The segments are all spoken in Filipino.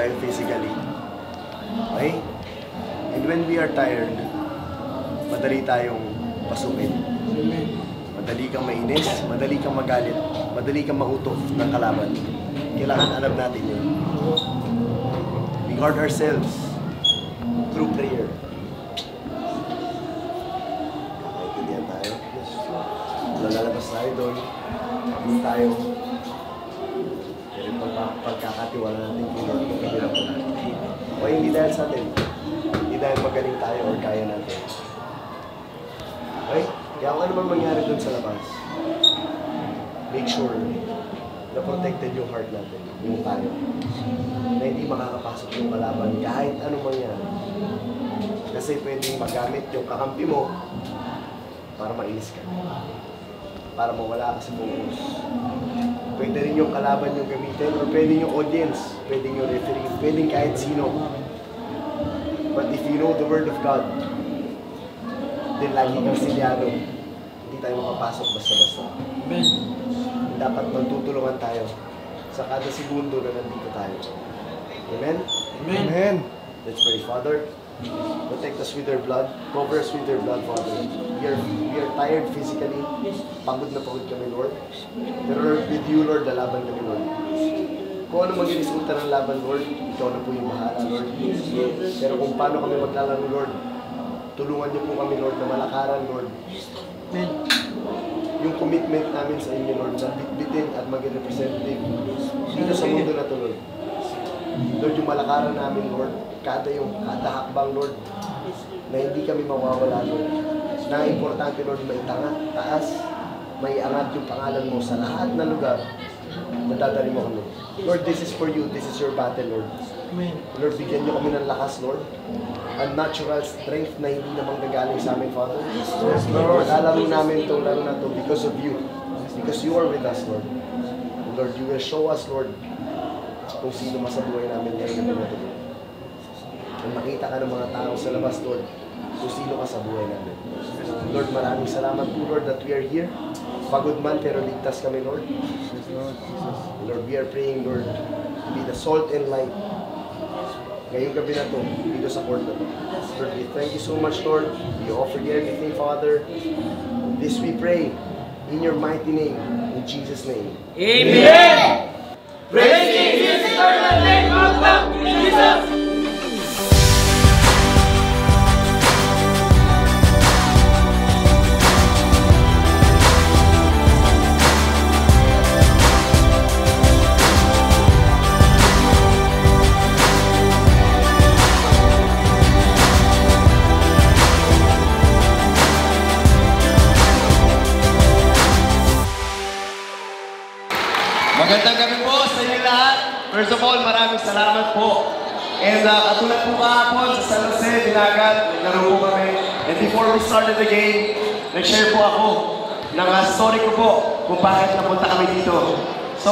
tayo physically. Okay? And when we are tired, madali tayong pasukin. Madali kang mainis, madali kang magalit, madali kang mauto ng kalaban. Kailangan alam natin yun. We guard ourselves through prayer. Kakaintindihan tayo. Lalabas tayo doon. Hindi tayo. Pero pagkakatiwala natin kailangan po natin. O hindi dahil sa atin. Hindi dahil magaling tayo or kaya natin. Okay? Kaya kung ano man mangyari doon sa labas, make sure na protected yung heart natin, yung tayo. Na hindi makakapasok yung kalaban kahit anong mangyari. Kasi pwedeng magamit yung kakampi mo para mainis ka. Para mawala ka sa focus. Pwede rin yung kalaban yung gamitin or pwede yung audience, pwede yung referee, pwede kahit sino. But if you know the Word of God, then lagi kang silyado. Hindi tayo makapasok basta-basta. Amen. Dapat magtutulungan tayo sa kada segundo na nandito tayo. Amen? Amen. Amen. Let's pray. Father, protect us with your blood. Cover us with your blood, Father. We are tired physically. Pagod na pagod kami, Lord. Pero Lord, with you, Lord, lalaban kami, Lord. Kung ano maging resulta ng laban, Lord, ikaw na po yung bahala, Lord. Pero kung paano kami maglalaro, Lord, tulungan niyo po kami, Lord, na malakaran, Lord. Amen. Yung commitment namin sa inyo, Lord, na bitbitin at maging representative dito sa mundo na to, Lord. Lord, yung malakaran namin, Lord, kada hakbang, Lord, na hindi kami mawawala, Lord. Na importante, Lord, may taas, may angat yung pangalan mo sa lahat na lugar na dadali mo kami. Lord, this is for you. This is your battle, Lord. Amen. Lord, bigyan niyo kami ng lakas, Lord. Unnatural strength na hindi namang gagaling sa amin, Father. Yes, Lord. Alam namin itong laro na ito because of you. Because you are with us, Lord. And Lord, you will show us, Lord, kung sino mas sa buhay namin ngayon na pinatuloy. Kung makita ka ng mga tao sa labas, Lord, kung sino ka sa buhay namin. Lord, maraming salamat po, Lord, that we are here. Pagod man, pero ligtas kami, Lord. Lord, we are praying, Lord, to be the salt and light ngayong gabi na to, dito sa court na to. Lord, we thank you so much, Lord. We offer you everything, Father. This we pray in your mighty name, in Jesus' name. Amen. Praise the eternal name of Jesus. Magandang gabi po sa inyo lahat. First of all, maraming salamat po. And katulad po kahapon sa San Jose, Dinagat, naglaro po kami. And before we started the game, nag-share po ako ng story ko po kung bakit napunta kami dito. So,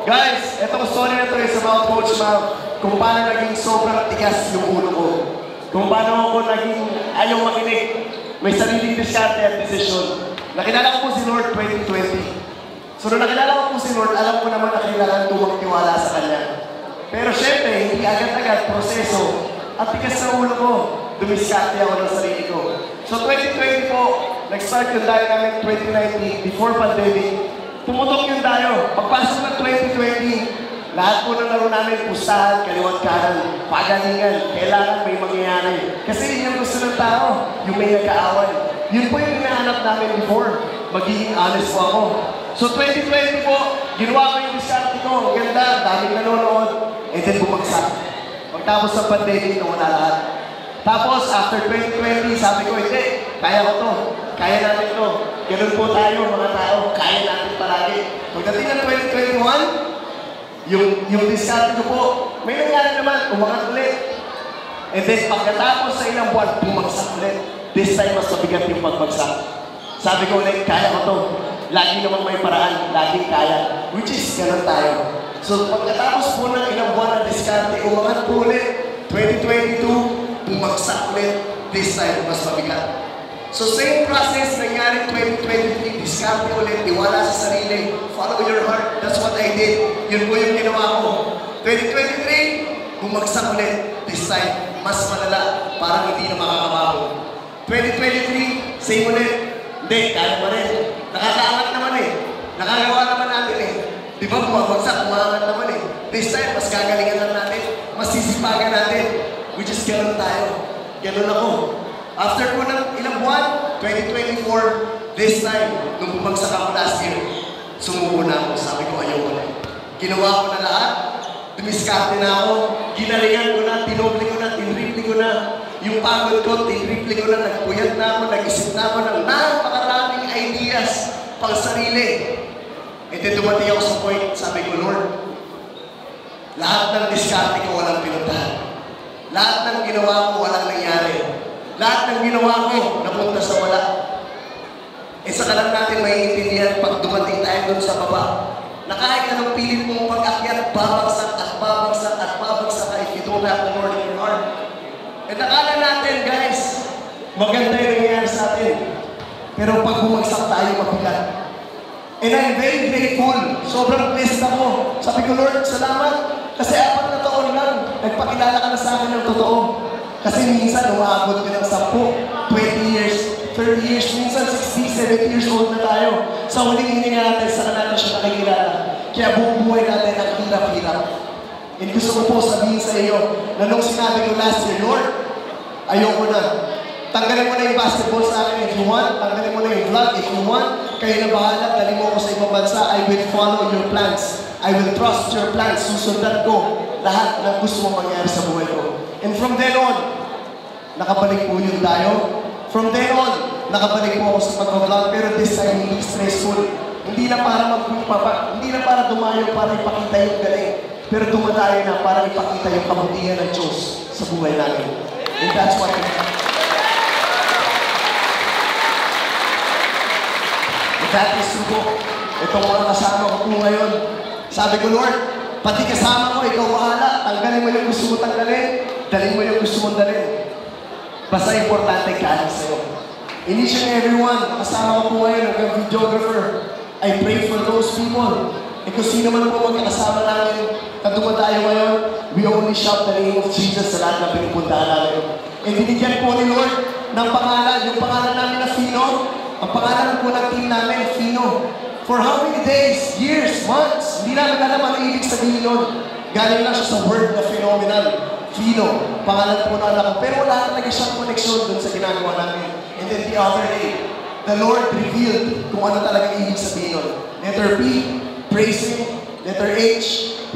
guys, etong story na ito is about Coach Mal, kung paano naging sobrang tigas yung ulo ko. Kung paano ako naging ayaw makinig. May sariling diskarte at decision. Nakilala ko po si Lord 2020. So, nung nakilala ko po si Lord, alam ko naman na kailangan tumagtiwala sa Kanya. Pero syempre, hindi agad-agad proseso. At tigas sa ulo ko, dumiskarte ako ng sarili ko. So, 2020 po, nag-start yung dayo namin 2019, before pandemic. Pumutok yung dayo. Pagpasok ng 2020, lahat po ng laro namin, pustahan, kaliwat kanan, pagalingan, kailangan may mangyayari. Kasi yun yung gusto ng tao, yung may nagkaaway. Yun po yung hinahanap namin before. Magiging honest po ako. So 2020 po, ginawa ko yung diskarte ko. Ang ganda, daming nanonood. And then bumagsak. Pagtapos ng pandemic, nawala lahat. Tapos, after 2020, sabi ko, hindi, kaya ko to. Kaya natin to. Ganun po tayo, mga tao. Kaya natin palagi. Pagdating ng 2021, yung diskarte ko po, may nangyari naman, umangat ulit. And then, pagkatapos sa ilang buwan, bumagsak ulit. This time, mas mabigat yung pagbagsak. Sabi ko ulit, kaya ko to. Lagi naman may paraan, laging kaya. Which is, ganun tayo. So, pagkatapos po ng ilang buwan na diskarte, umangat po ulit. 2022, bumagsak ulit. This time, mas mabigat. So, same process nangyari 2023, diskarte ulit, iwala sa sarili. Follow your heart. That's what I did. Yun po yung ginawa ko. 2023, bumagsak ulit. This time, mas malala, parang hindi na makakabago. 2023, same ulit. Hindi, kaya pa rin. Nakakaangat naman eh. Nakagawa naman natin eh. Di ba, bumabagsak, umaangat naman eh. This time, mas gagalingan lang natin. Mas sisipagan natin. We just ganun tayo. Ganun ako. After po ng ilang buwan, 2024, this time, nung bumagsak ako last year, sumuko na ako. Sabi ko, ayoko na. Ginawa ko na lahat. Dumiskarte na ako. Ginalingan ko na, tinoble ko na, tinripli ko na. Yung pagod ko, tinripli ko na, nagpuyat na ako, nag-isip na ako ng napakaraming ideas pang sarili. And then dumating ako sa point, sabi ko, Lord, lahat ng diskarte ko walang pinuntahan. Lahat ng ginawa ko walang nangyari. Lahat ng ginawa ko napunta sa wala. Eh saka lang natin maiintindihan pag dumating tayo dun sa baba, na kahit anong pilit mong pag-akyat, babagsak at babagsak at babagsak ka if you don't have the Lord in your heart. At nakala natin, guys, maganda yung nangyayari sa atin. Pero pag bumagsak tayo, mabigat. And I'm very grateful. Sobrang blessed ako. Sabi ko, Lord, salamat. Kasi 4 na taon lang, nagpakilala ka na sa akin ng totoo. Kasi minsan, umaabot ka ng 10, 20 years, 30 years, minsan 60, 70 years old na tayo. Sa huling hininga natin, saka natin siya nakikilala. Kaya buong buhay natin ang hirap-hirap. And gusto ko po sabihin sa iyo na nung sinabi ko last year, Lord, ayoko na. Tanggalin mo na yung basketball sa akin if you want. Tanggalin mo na yung vlog if you want. Kayo na bahala. Dali mo ako sa ibang bansa. I will follow your plans. I will trust your plans. Susundan ko lahat ng gusto mong mangyari sa buhay ko. And from then on, nakabalik po yun tayo. From then on, nakabalik po ako sa pag-vlog. Pero this time, hindi stressful. Hindi na para hindi na para dumayo para ipakita yung galing. Pero dumadayo na para ipakita yung kabutihan ng Diyos sa buhay natin. And that's what that is true po. Itong mga kasama ko po ngayon. Sabi ko, Lord, pati kasama ko, ikaw bahala. Tanggalin mo yung gusto mo tanggalin. Dalhin mo yung gusto mo dalhin. Basta importante ka sa'yo. In each and everyone, kasama ko po ngayon, ang videographer. I pray for those people. E kung sino man po magkakasama namin na dumadayo ngayon, we only shout the name of Jesus sa lahat na pinupuntahan namin. E binigyan po ni Lord ng pangalan, yung pangalan namin na Fino. Ang pangalan po ng team namin, Fino. For how many days, years, months, hindi namin alam ano ibig sabihin nun. Galing lang siya sa word na phenomenal. Fino, pangalan po ng anak ko. Pero wala talaga siyang connection dun sa ginagawa namin. And then the other day, the Lord revealed kung ano talaga ibig sabihin nun. Letter P, praising. Letter H,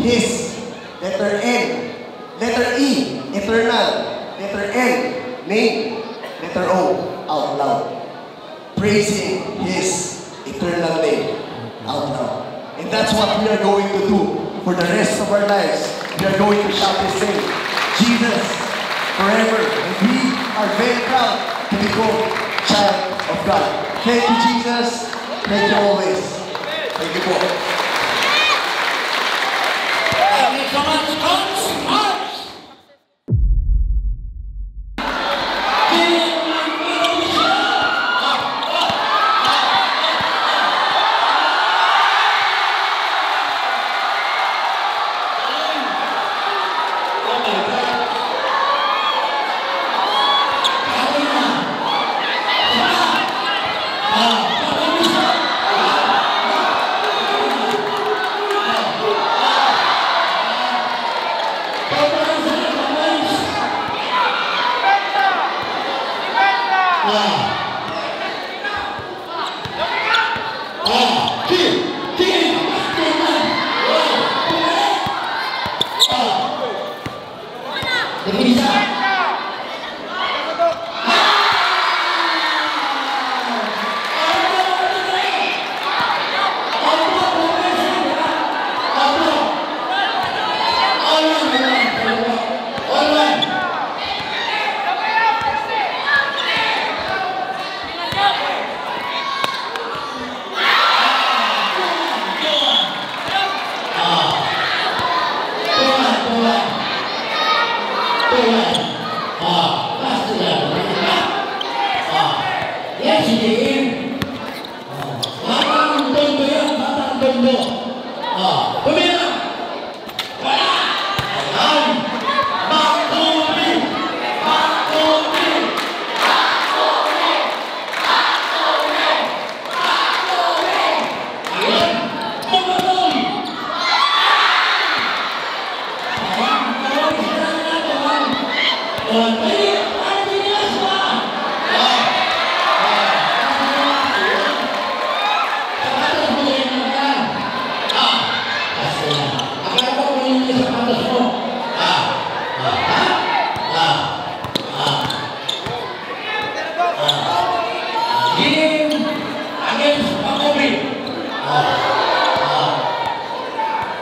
His. Letter N. Letter E, eternal. Letter N, name. Letter O, out loud. Praising His eternal name out loud. And that's what we are going to do for the rest of our lives. We are going to shout His name, Jesus, forever. And we are very proud to be called child of God. Thank you, Jesus. Thank you always. Thank you po. Thank you so much, Coach March!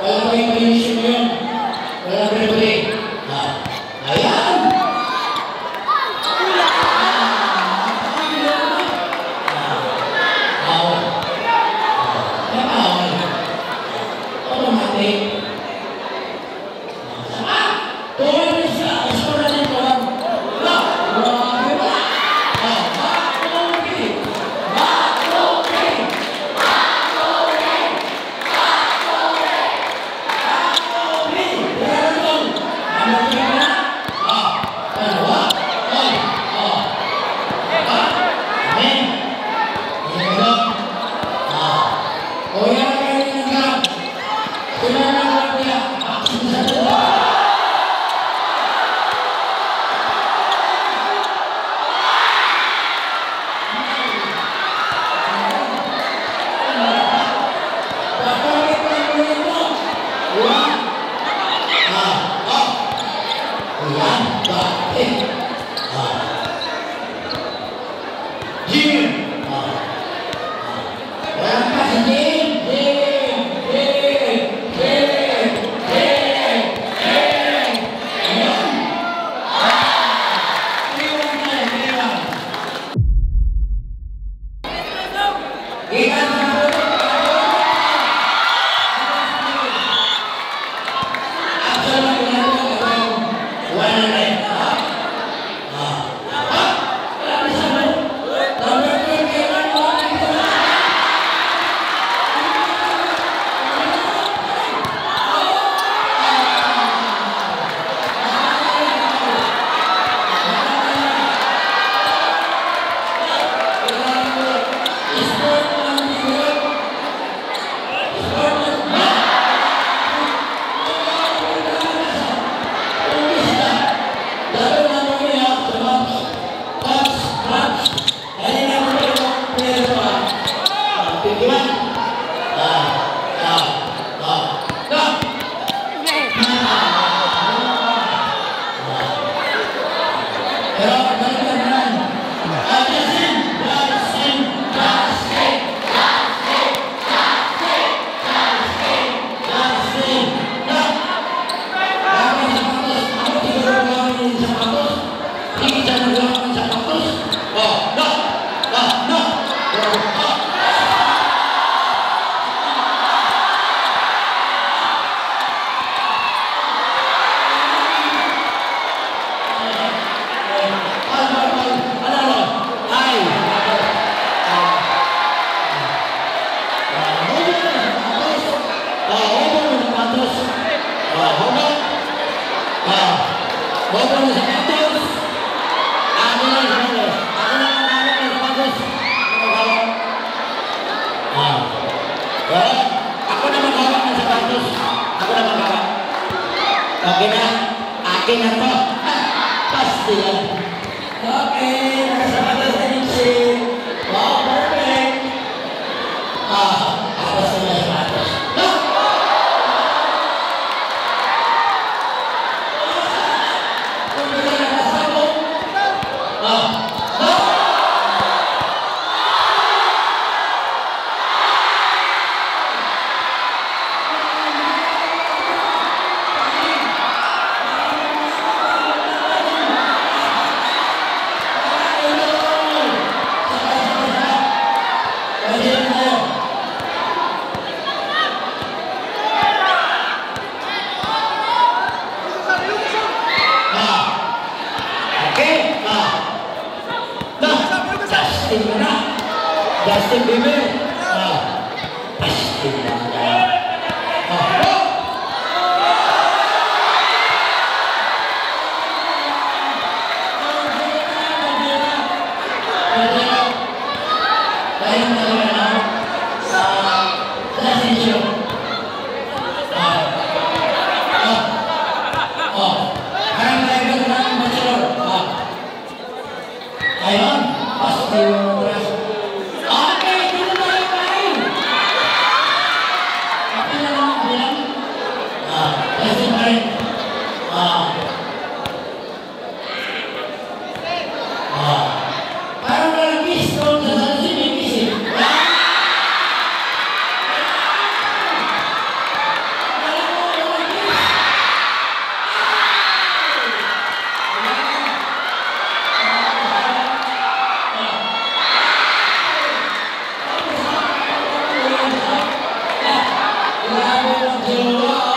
Kalau may finish mo yun, walang referee. Ayan! Automatic. Tuwan na siya. Iskora na tuwan. Akin na to. Pasti yan. Okay, nasa atas na rin si. Wow, perfect. Atas na yung atas. Kung hindi ka nakasabot. Justin Bieber. Pasti na. Ayun, pasti parang malagis doon sa sini. Grabe ng jowa,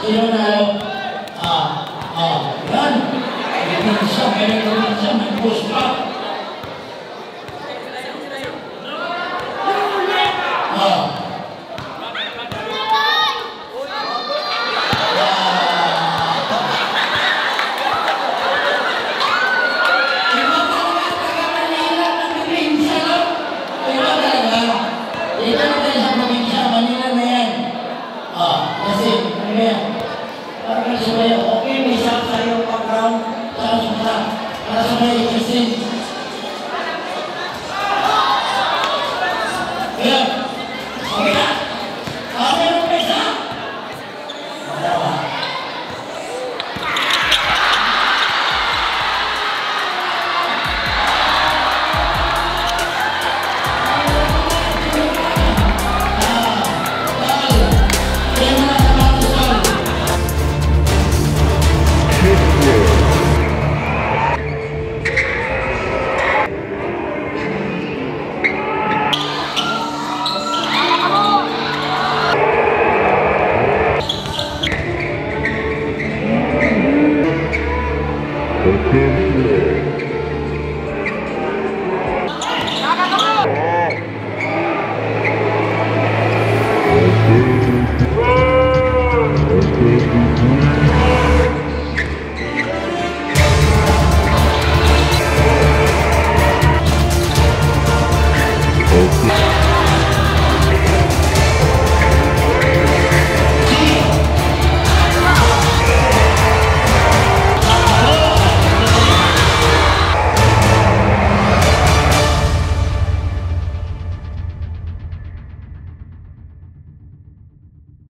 sino nalo? Yan. Pinsa, meron ko pinsa, may push up. Kasi, ano yan? Parang